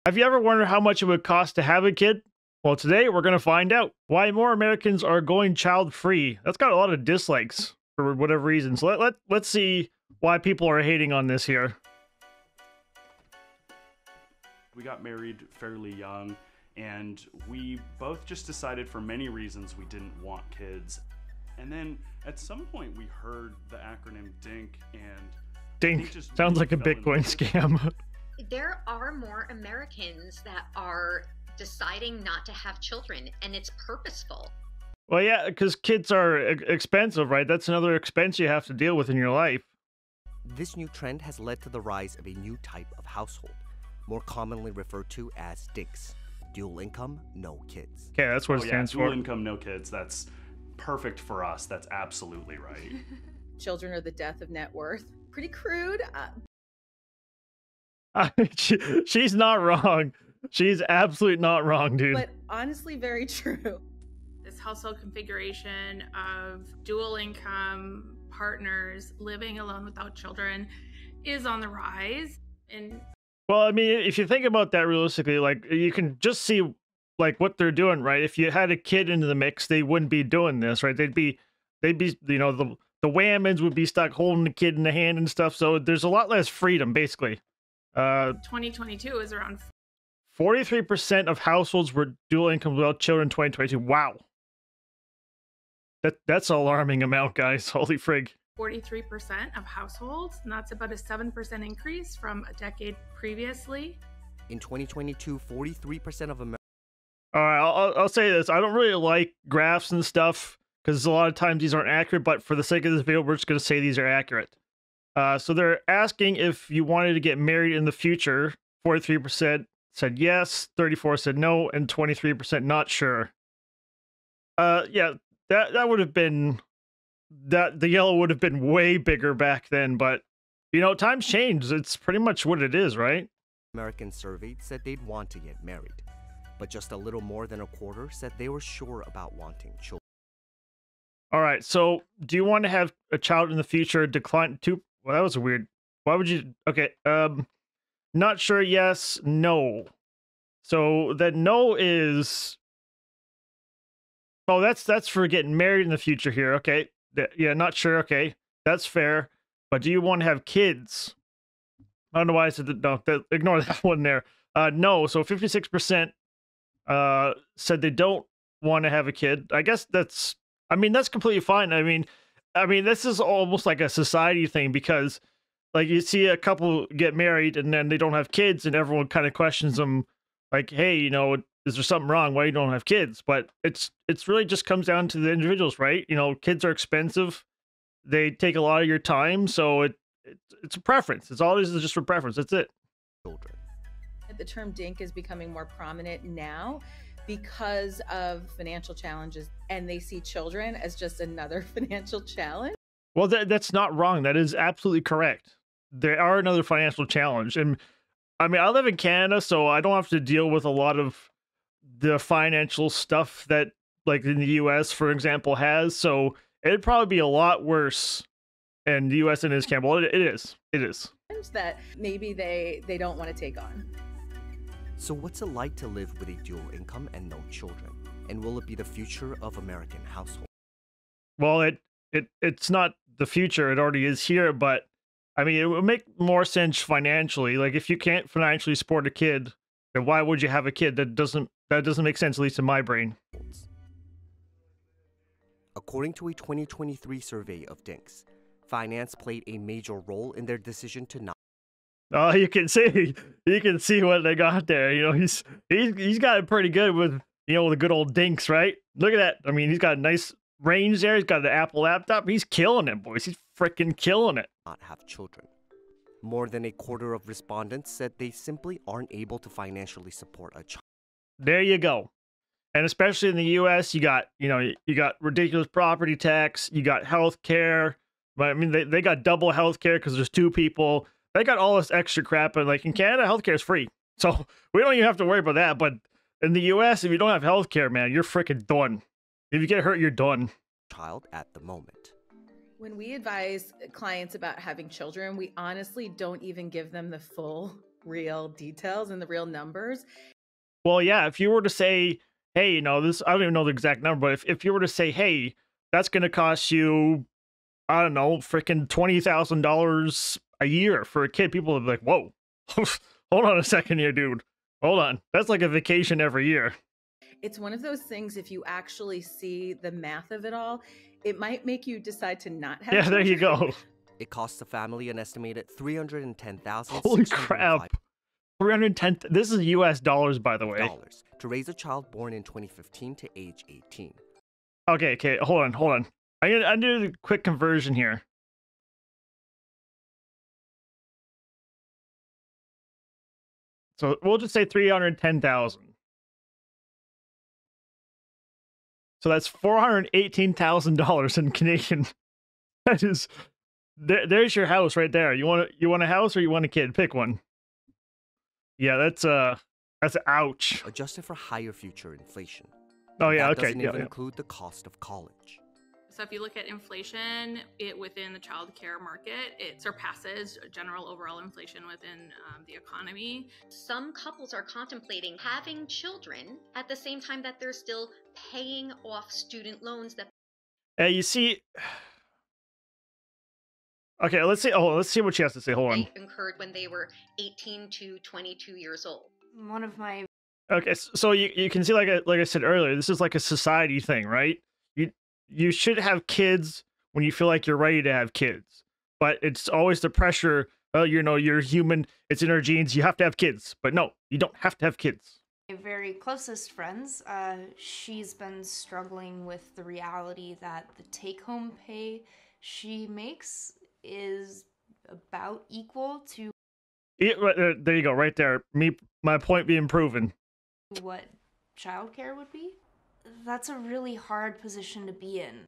Have you ever wondered how much it would cost to have a kid? Well, today we're going to find out why more Americans are going child free. That's got a lot of dislikes for whatever reason. So let's see why people are hating on this here. We got married fairly young, and we both just decided for many reasons we didn't want kids. And then at some point we heard the acronym DINK, and DINK sounds like a Bitcoin scam. There are more Americans that are deciding not to have children, and it's purposeful. Well, yeah, because kids are expensive, right? That's another expense you have to deal with in your life. This new trend has led to the rise of a new type of household, more commonly referred to as DINKs, dual income, no kids. Okay, that's what it stands for. Dual income, no kids. That's perfect for us. That's absolutely right. Children are the death of net worth. Pretty crude. She's not wrong. She's absolutely not wrong, dude. But honestly, very true. This household configuration of dual income partners living alone without children is on the rise. And well, I mean, if you think about that realistically, like you can just see like what they're doing, right? If you had a kid into the mix, they wouldn't be doing this, right? They'd be, you know, the Whammons would be stuck holding the kid in the hand and stuff. So there's a lot less freedom, basically. 2022 is around 43% of households were dual income without children in 2022. Wow. That's an alarming amount, guys. Holy frig. 43% of households, and that's about a 7% increase from a decade previously. In 2022, 43% of Americans. All right, I'll say this. I don't really like graphs and stuff because a lot of times these aren't accurate, but for the sake of this video, we're just going to say these are accurate. So they're asking if you wanted to get married in the future. 43% said yes, 34% said no, and 23% not sure. Yeah, that would have been the yellow would have been way bigger back then, but you know, times change. It's pretty much what it is, right? Americans surveyed said they'd want to get married, but just a little more than a quarter said they were sure about wanting children. All right, so do you want to have a child in the future? Decline to. Well, that was weird. Why would you? Okay, not sure. Yes, no. So that no is. Oh, that's for getting married in the future here. Okay, yeah, not sure. Okay, that's fair. But do you want to have kids? I don't know why I said that. No, ignore that one there. No. So 56% said they don't want to have a kid. I guess that's. I mean, that's completely fine. I mean, this is almost like a society thing because, like, you see a couple get married and then they don't have kids, and everyone kind of questions them, like, "Hey, you know, is there something wrong? Why you don't have kids?" But it's really just comes down to the individuals, right? You know, kids are expensive; they take a lot of your time, so it's a preference. It's always just for preference. That's it. Children. The term DINK is becoming more prominent now because of financial challenges, and they see children as just another financial challenge. Well, that's not wrong. That is absolutely correct. They are another financial challenge. And I mean, I live in Canada, so I don't have to deal with a lot of the financial stuff that, like, in the US, for example, has. So it'd probably be a lot worse in the US than it is Canada. Well, it is. It is. That maybe they don't want to take on. So what's it like to live with a dual income and no children? And will it be the future of American households? Well, it's not the future. It already is here. But I mean, it would make more sense financially. Like, if you can't financially support a kid, then why would you have a kid? That doesn't make sense, at least in my brain. According to a 2023 survey of DINKs, finance played a major role in their decision to not. Oh, you can see what they got there. You know, he's got it pretty good with, you know, the good old DINKs, right? Look at that. I mean, he's got a nice range there. He's got an Apple laptop. He's killing it, boys. He's freaking killing it. Not have children. More than a quarter of respondents said they simply aren't able to financially support a child. There you go. And especially in the US, you got ridiculous property tax, you got health care. But I mean, they got double health care because there's two people. They got all this extra crap, and like in Canada, healthcare is free, so we don't even have to worry about that. But in the U.S., if you don't have healthcare, man, you're freaking done. If you get hurt, you're done. Child at the moment. When we advise clients about having children, we honestly don't even give them the full real details and the real numbers. Well, yeah, if you were to say, hey, you know, this, I don't even know the exact number, but if you were to say, hey, that's going to cost you, I don't know, freaking $20,000 a year for a kid, people would be like, whoa, hold on a second here, dude. Hold on. That's like a vacation every year. It's one of those things, if you actually see the math of it all, it might make you decide to not have Yeah, there you children. go. It costs the family an estimated $310,000. Holy crap. 310, this is US dollars, by the way. To raise a child born in 2015 to age 18. Okay, hold on. I'm gonna do a quick conversion here. So we'll just say 310,000. So that's $418,000 in Canadian. That is, there's your house right there. You want a house or you want a kid? Pick one. Yeah, that's ouch. Adjusted for higher future inflation. Oh yeah, That okay. doesn't Yeah, even yeah. include the cost of college. So if you look at inflation, it within the childcare market, it surpasses general overall inflation within the economy. Some couples are contemplating having children at the same time that they're still paying off student loans that You see. Okay, let's see. Oh, let's see what she has to say. Hold on. they incurred when they were 18 to 22 years old. One of my Okay, so you can see, like I said earlier, this is like a society thing, right? You should have kids when you feel like you're ready to have kids, but it's always the pressure. Oh, you know, you're human. It's in our genes. You have to have kids, but no, you don't have to have kids. very closest friends, she's been struggling with the reality that the take-home pay she makes is about equal to There you go, right there. My point being proven. what childcare would be. That's a really hard position to be in.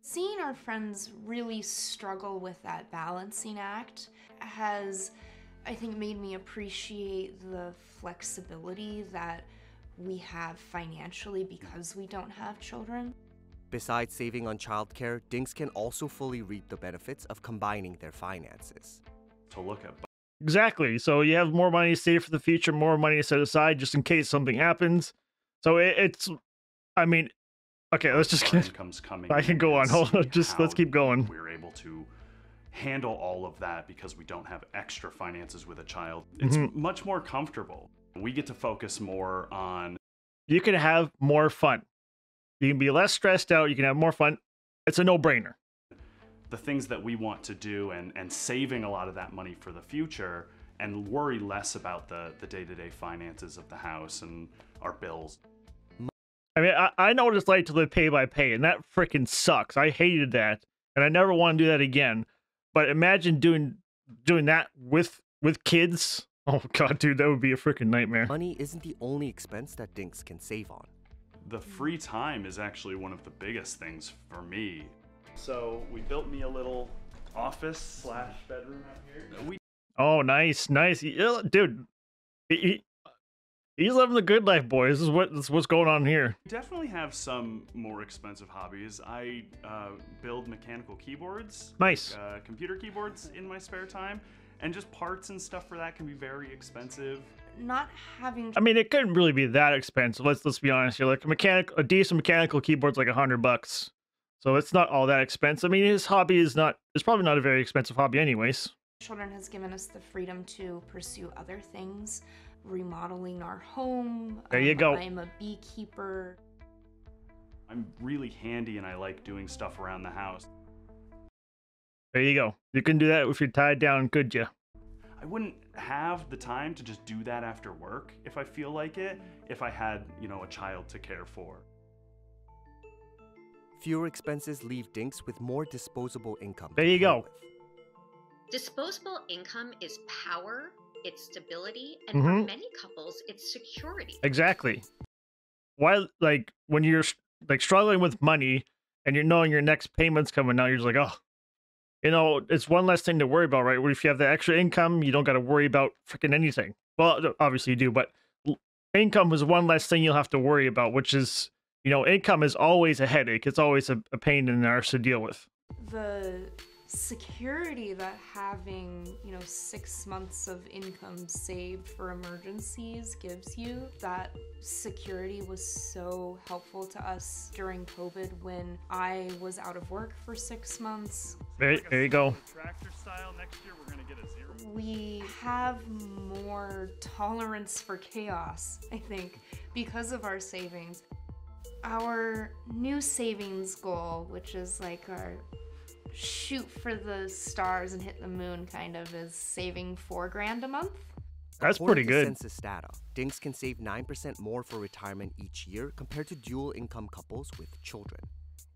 Seeing our friends really struggle with that balancing act has, I think, made me appreciate the flexibility that we have financially because we don't have children. Besides saving on childcare, dinks can also fully reap the benefits of combining their finances. To look at Exactly. So you have more money to save for the future, more money to set aside just in case something happens. So it's, I mean, okay, let's just our get. incomes coming I in can go on. and Hold on. see Just let's how keep going. We're able to handle all of that because we don't have extra finances with a child. It's much more comfortable. We get to focus more on You can have more fun. You can be less stressed out. You can have more fun. It's a no-brainer. the things that we want to do and saving a lot of that money for the future and worry less about the day-to-day finances of the house and our bills. I mean, I know what it's like to live pay by pay, and that freaking sucks. I hated that, and I never want to do that again. But imagine doing that with kids. Oh god, dude, that would be a freaking nightmare. Money isn't the only expense that dinks can save on. The free time is actually one of the biggest things for me. So we built me a little office / bedroom out here. Oh, nice. Dude, he's living the good life, boys. This is what's going on here. Definitely have some more expensive hobbies. I build mechanical keyboards, Nice. computer keyboards in my spare time, and just parts and stuff for that can be very expensive. Not having I mean, it couldn't really be that expensive. Let's be honest here. Like a decent mechanical keyboard's like $100. So it's not all that expensive. I mean, his hobby is probably not a very expensive hobby anyways. children has given us the freedom to pursue other things, remodeling our home. There you go. I'm a beekeeper. I'm really handy and I like doing stuff around the house. There you go. You can do that if you're tied down, could you? I wouldn't have the time to just do that after work if I feel like it, if I had, a child to care for. Fewer expenses leave dinks with more disposable income. There to you play go. with. Disposable income is power, it's stability, and for many couples, it's security. Exactly. Why, like, when you're like struggling with money and you're knowing your next payment's coming out, you're just like, oh, it's one less thing to worry about, right? Where if you have the extra income, you don't got to worry about freaking anything. Well, obviously you do, but income is one less thing you'll have to worry about, which is, income is always a headache. It's always a pain in the arse to deal with. The security that having, 6 months of income saved for emergencies gives you. That security was so helpful to us during COVID when I was out of work for 6 months. There you go. Tractor style next year, we're gonna get a 0. We have more tolerance for chaos, I think, because of our savings. Our new savings goal, which is like our shoot for the stars and hit the moon kind of, is saving $4,000 a month. That's According pretty to good. Census data, dinks can save 9% more for retirement each year compared to dual income couples with children.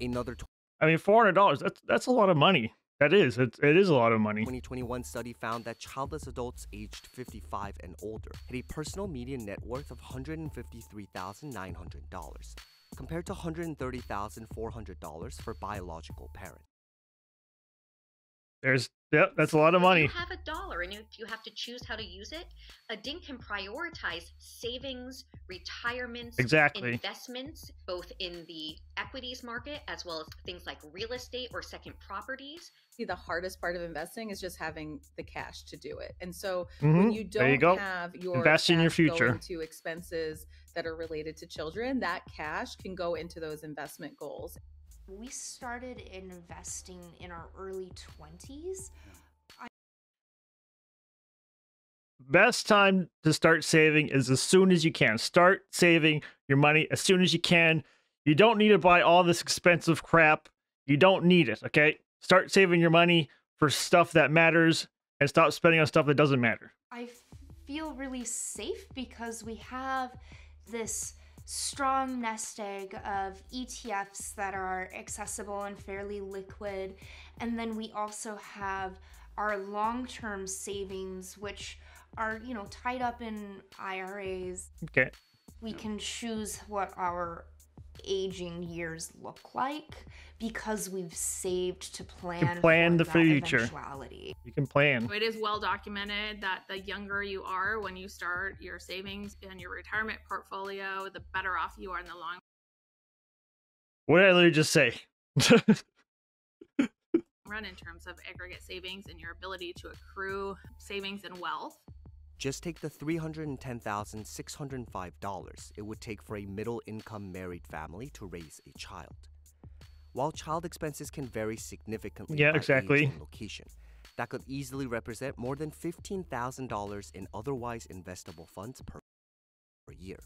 Another I mean, $400. That's a lot of money. That is. It is a lot of money. 2021 study found that childless adults aged 55 and older had a personal median net worth of $153,900, compared to $130,400 for biological parents. That's a lot of If money. you have $1 and if you have to choose how to use it, a DINK can prioritize savings, retirements, Exactly. investments, both in the equities market as well as things like real estate or second properties. See, the hardest part of investing is just having the cash to do it. And so Mhm. when you There you don't go. have your Invest in your cash go future. into expenses that are related to children, that cash can go into those investment goals. We started investing in our early 20s. Best time to start saving is as soon as you can. Start saving your money as soon as you can. You don't need to buy all this expensive crap. You don't need it, okay? Start saving your money for stuff that matters and stop spending on stuff that doesn't matter. I feel really safe because we have this strong nest egg of ETFs that are accessible and fairly liquid. And then we also have our long-term savings, which are, tied up in IRAs. Okay. We can choose what our aging years look like because we've saved to plan, plan for the that future. eventuality. You can plan. It is well documented that the younger you are when you start your savings and your retirement portfolio, the better off you are in the long What did I literally just say? run in terms of aggregate savings and your ability to accrue savings and wealth. Just take the $310,605 it would take for a middle-income married family to raise a child. While child expenses can vary significantly Yeah, by exactly. age and location, that could easily represent more than $15,000 in otherwise investable funds per year.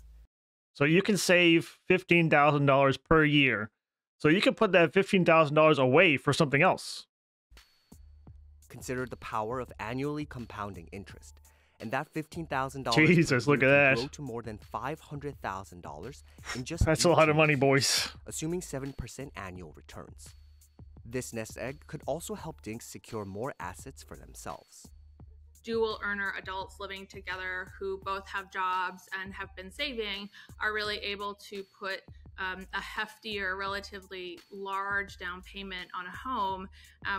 So you can save $15,000 per year. So you can put that $15,000 away for something else. Consider the power of annually compounding interest. And that $15,000 Jesus, look at that. grow to more than $500,000 in just That's a lot of 18 money, years, boys. assuming 7% annual returns. This nest egg could also help dinks secure more assets for themselves. Dual earner adults living together who both have jobs and have been saving are really able to put a hefty or relatively large down payment on a home,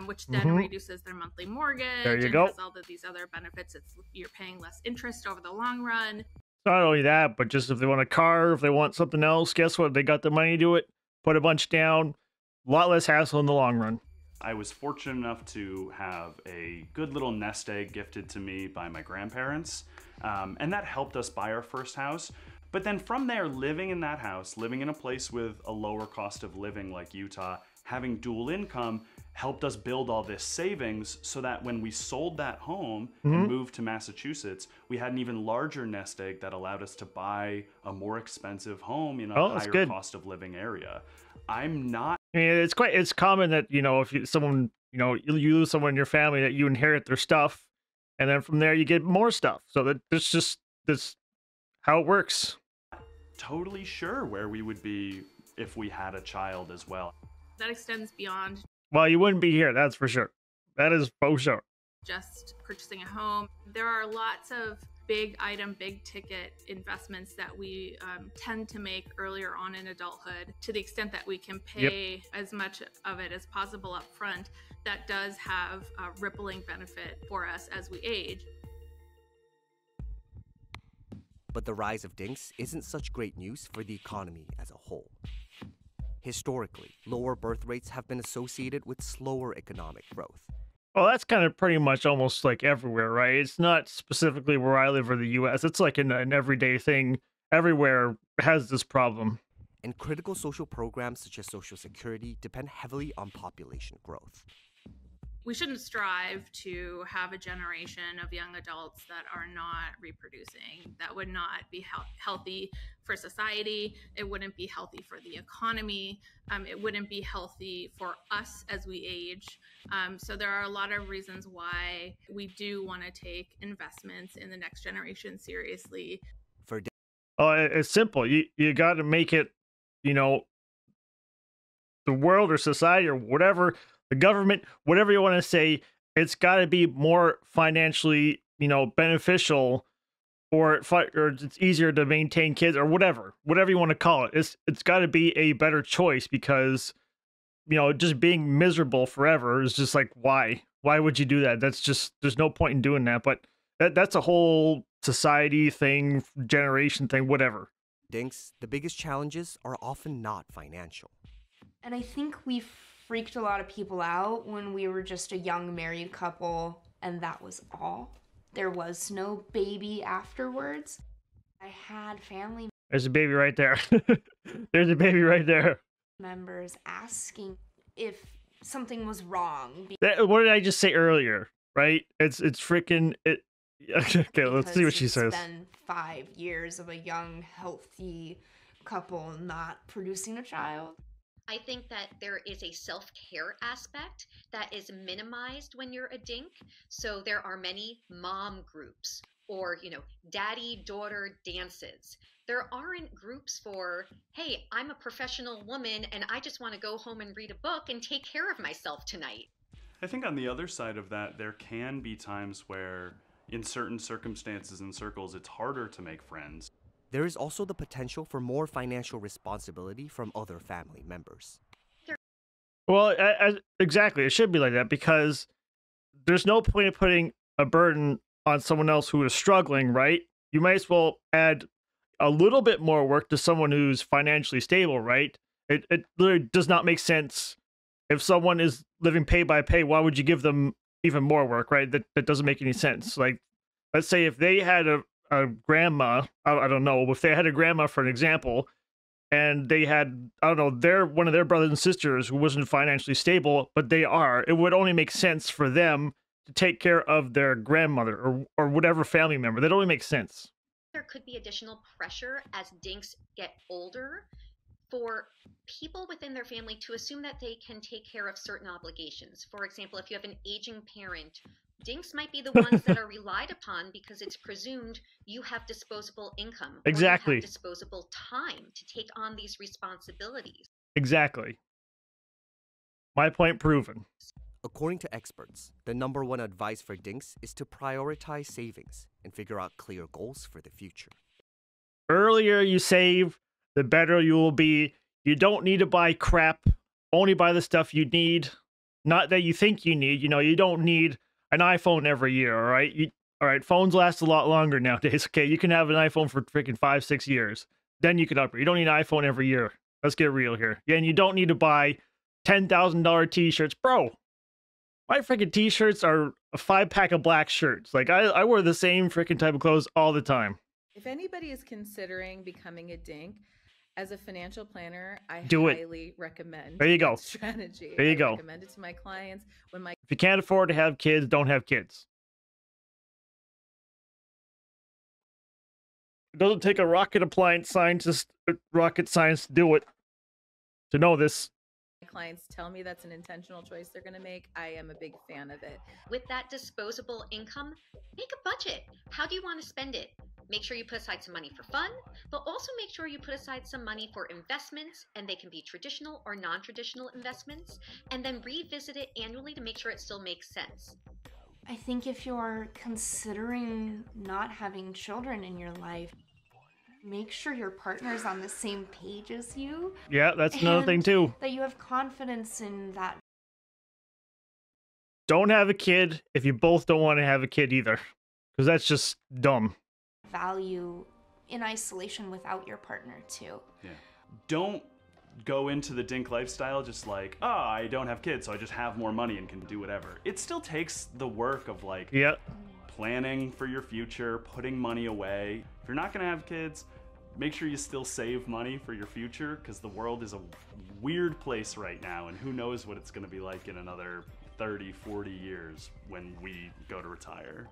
which then reduces their monthly mortgage. There you and go. has all of these other benefits. You're paying less interest over the long run. Not only that, but just if they want a car, if they want something else, guess what? They got the money to do it. Put a bunch down. A lot less hassle in the long run. I was fortunate enough to have a good little nest egg gifted to me by my grandparents, and that helped us buy our first house. But then from there, living in that house, living in a place with a lower cost of living like Utah, having dual income helped us build all this savings so that when we sold that home and moved to Massachusetts, we had an even larger nest egg that allowed us to buy a more expensive home in a that's higher good. cost of living area. I'm not I mean, it's common that, if someone, you lose someone in your family, that you inherit their stuff, and then from there you get more stuff. So that's how it works. totally sure where we would be if we had a child as well. That extends beyond Well, you wouldn't be here, that's for sure. That is for sure. just purchasing a home. There are lots of big item, big ticket investments that we tend to make earlier on in adulthood. To the extent that we can pay as much of it as possible up front, that does have a rippling benefit for us as we age. But the rise of dinks isn't such great news for the economy as a whole. Historically, lower birth rates have been associated with slower economic growth. Well, that's kind of pretty much almost like everywhere, right? It's not specifically where I live or the US. It's like an everyday thing. Everywhere has this problem. And critical social programs such as Social Security depend heavily on population growth. We shouldn't strive to have a generation of young adults that are not reproducing. That would not be healthy for society. It wouldn't be healthy for the economy. It wouldn't be healthy for us as we age. So there are a lot of reasons why we do want to take investments in the next generation seriously. Oh, it's simple. You got to make it, you know, the world or society or whatever, the government, whatever you want to say, it's got to be more financially, you know, beneficial, or it's easier to maintain kids or whatever you want to call it. It's got to be a better choice, because, you know, just being miserable forever is just like, why would you do that? That's just, there's no point in doing that. But that's a whole society thing, generation thing, whatever. Dinks, the biggest challenges are often not financial. And I think we freaked a lot of people out when we were just a young married couple, and that was all. There was no baby afterwards. I had family There's a baby right there. There's a baby right there. members asking if something was wrong. What did I just say earlier? Right? It's freaking it. Okay, let's see what she says. It's been 5 years of a young, healthy couple not producing a child. I think that there is a self-care aspect that is minimized when you're a dink. So there are many mom groups, or, you know, daddy-daughter dances. There aren't groups for, hey, I'm a professional woman and I just want to go home and read a book and take care of myself tonight. I think on the other side of that, there can be times where, in certain circumstances and circles, it's harder to make friends. There is also the potential for more financial responsibility from other family members. Well, exactly. It should be like that, because there's no point in putting a burden on someone else who is struggling, right? You might as well add a little bit more work to someone who's financially stable, right? It literally does not make sense. If someone is living pay by pay, why would you give them even more work, right? That doesn't make any sense. Like, let's say if they had a grandma, I don't know, if they had a grandma, for an example, and they had, I don't know, one of their brothers and sisters who wasn't financially stable, but they are, it would only make sense for them to take care of their grandmother or whatever family member. That only makes sense. There could be additional pressure as dinks get older for people within their family to assume that they can take care of certain obligations. For example, if you have an aging parent, dinks might be the ones that are relied upon because it's presumed you have disposable income. Exactly. Or you have disposable time to take on these responsibilities. Exactly. My point proven. According to experts, the number one advice for dinks is to prioritize savings and figure out clear goals for the future. Earlier you save, the better you will be. You don't need to buy crap. Only buy the stuff you need. Not that you think you need. You know, you don't need an iPhone every year, all right? All right, phones last a lot longer nowadays. Okay, you can have an iPhone for freaking 5-6 years. Then you can upgrade. You don't need an iPhone every year. Let's get real here. Yeah, and you don't need to buy $10,000 t-shirts. Bro, my freaking t-shirts are a 5-pack of black shirts. Like, I wear the same freaking type of clothes all the time. If anybody is considering becoming a dink, as a financial planner, I Do it. highly recommend There you go. that strategy. There you I go. recommend it to my clients when my If you can't afford to have kids, don't have kids. It doesn't take a rocket science to do it. To know this. clients tell me that's an intentional choice they're going to make, I am a big fan of it. With that disposable income, make a budget. How do you want to spend it? Make sure you put aside some money for fun, but also make sure you put aside some money for investments, and they can be traditional or non-traditional investments, and then revisit it annually to make sure it still makes sense. I think if you're considering not having children in your life, make sure your partner's on the same page as you. Yeah, that's another thing and too. That you have confidence in that. Don't have a kid if you both don't want to have a kid either, because that's just dumb. Value in isolation without your partner too. Yeah. Don't go into the dink lifestyle just like, oh, I don't have kids, so I just have more money and can do whatever. It still takes the work of like planning for your future, putting money away. If you're not gonna have kids, make sure you still save money for your future, because the world is a weird place right now, and who knows what it's gonna be like in another 30, 40 years when we go to retire.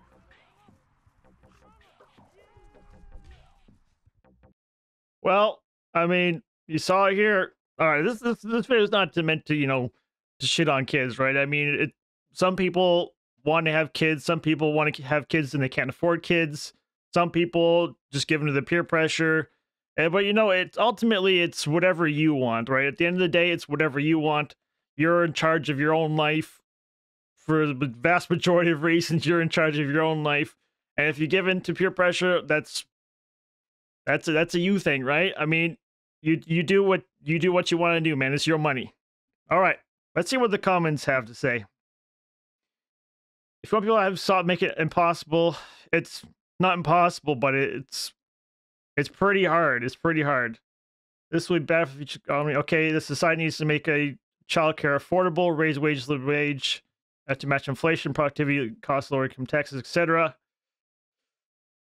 Well, I mean, you saw it here. All right, this video is not meant to, you know, to shit on kids, right? I mean, some people want to have kids, some people want to have kids and they can't afford kids. Some people just give into the peer pressure. But you know, it's ultimately it's whatever you want, right? At the end of the day, it's whatever you want. You're in charge of your own life. For the vast majority of reasons, you're in charge of your own life. And if you give in to peer pressure, that's a you thing, right? I mean, you do what you want to do, man. It's your money. All right, let's see what the comments have to say. If you want people have sought make it impossible, it's not impossible, but it's pretty hard. It's pretty hard. This would be bad for future. Okay, the society needs to make a childcare affordable, raise wages, living wage, to match inflation, productivity, cost, lower income taxes, etc.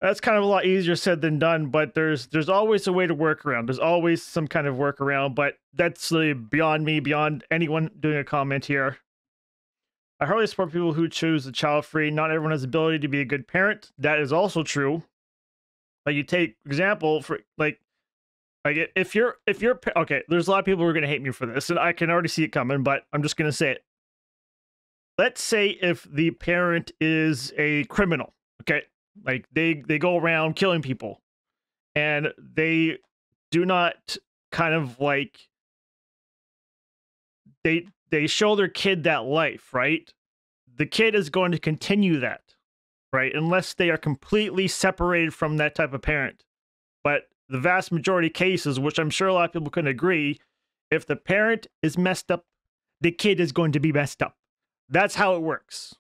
That's kind of a lot easier said than done, but there's always a way to work around. There's always some kind of workaround, but that's beyond me, beyond anyone doing a comment here. I hardly support people who choose the child free. Not everyone has the ability to be a good parent. That is also true. Like you take example for like if you're okay, there's a lot of people who are going to hate me for this, and I can already see it coming, but I'm just going to say it. Let's say if the parent is a criminal, okay? Like they go around killing people, and they do not kind of like they show their kid that life, right? The kid is going to continue that, right? Unless they are completely separated from that type of parent. But the vast majority of cases, which I'm sure a lot of people can agree, if the parent is messed up, the kid is going to be messed up. That's how it works.